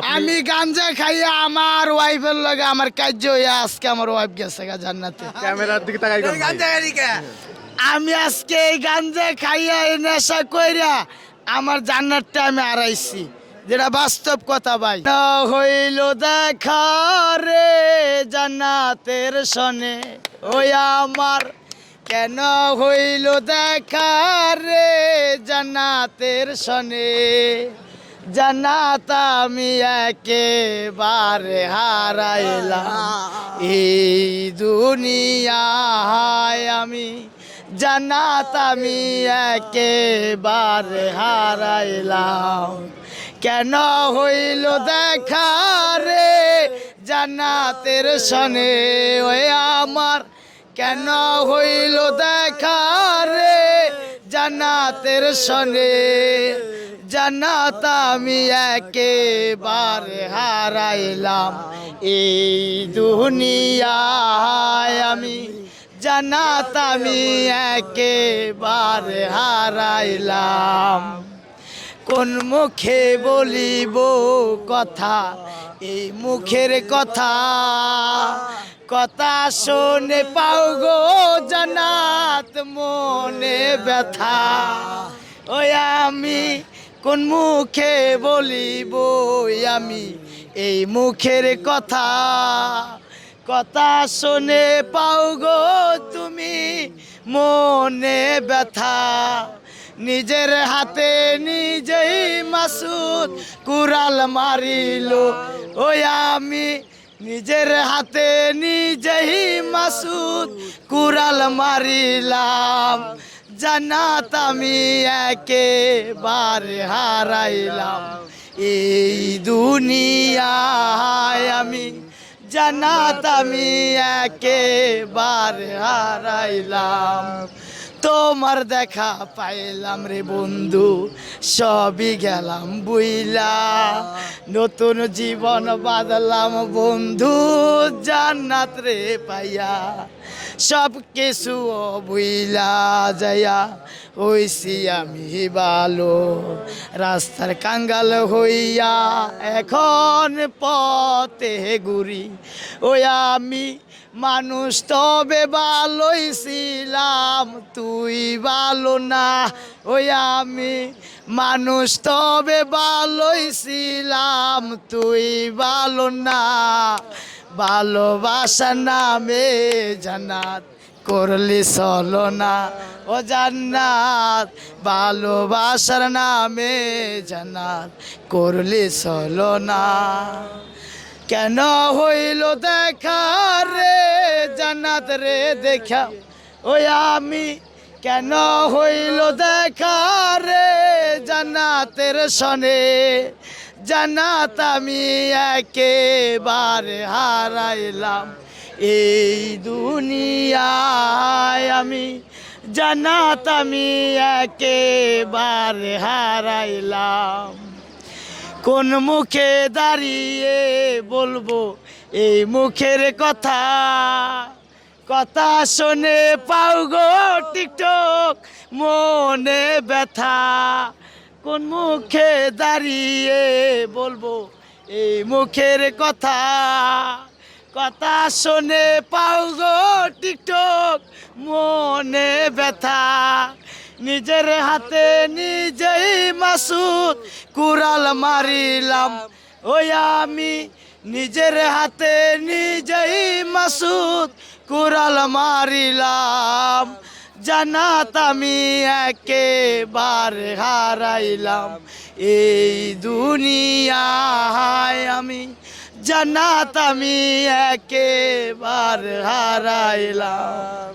আমি গাঞ্জা খাইয়া আমার ওয়াইফের লগে আমার কাজ হইয়া আজকে আমার ওয়াইফ গেছে গা জান্নাতে। ক্যামেরার দিকে তাকাই কোন ভাই? আমি আজকে এই গাঞ্জা খাইয়া এই নেশা কইরা আমার জান্নাতটা আমি হারাইছি, যেটা বাস্তব কথা ভাই। না হইল দেখা রে জান্নাতের সনে, ওই আমার কেন হইল দেখা রে জান্নাতের সনে। জান্নাত আমি একেবারে হারাইলাম এই দুনিয়ায়, আমি জান্নাত আমি একেবারে হারাইলাম। কেন হইল দেখা রে জান্নাতের সনে, ওই আমার কেন হইল দেখা রে জান্নাতের সনে। জান্নাত আমি একেবারে হারাইলাম এই দুনিয়ায়, আমি জান্নাত আমি একেবারে হারাইলাম। কোন মুখে বলিব কথা এই মুখের কথা, কথা শুনে পাও গো জান্নাত মনে ব্যথা। ওই আমি কোন মুখে বলিব আমি এই মুখের কথা, কথা শুনে পাও গো তুমি মনে ব্যথা। নিজের হাতে নিজেই মাসুদ কুড়াল মারিল, ওই আমি নিজের হাতে নিজেই মাসুদ কুড়াল মারিলাম। জান্নাত আমি একেবারে হারাইলাম এই দুনিয়ায়, আমি জান্নাত আমি একেবারে হারাইলাম। তোমার দেখা পাইলাম রে বন্ধু সবই গেলাম বুইলা, নতুন জীবন বাদলাম বন্ধু জান্নাত রে পাইয়া। সব কিছু বুইলা যাইয়া হইছি আমি ভালো, রাস্তার কাঙ্গাল হইয়া এখন পথে ঘুরি। ওই আমি মানুষ তবে ভালোই ছিলাম তুই ভালো না, ওই আমি মানুষ তবে ভালোই ছিলাম তুই ভালো না। ভালোবাসার নামে জান্নাত করলি চলো না, ও জান্নাত ভালোবাসার নামে জান্নাত করলি চলো না। কেন হইল দেখা রে জান্নাত রে দেখা, ওই আমি কেন হইল দেখা রে জান্নাতের সনে। জান্নাত আমি একেবারে হারাইলাম এই দুনিয়ায়, আমি জান্নাত আমি একেবারে হারাইলাম। কোন মুখে দাঁড়িয়ে বলবো এই মুখের কথা, কথা শুনে পাও গো টিকটক মনে ব্যথা। কোন মুখে দাঁড়িয়ে বলবো এই মুখের কথা, কথা শুনে পাও গো টিকটক মনে ব্যথা। নিজের হাতে নিজেই মাসুদ কুড়াল মারিলাম, ওই আমি নিজের হাতে নিজেই মাসুদ কুড়াল মারিলাম। জান্নাত আমি একেবারে হারাইলাম এই দুনিয়ায়, আমি জান্নাত আমি একেবারে হারাইলাম।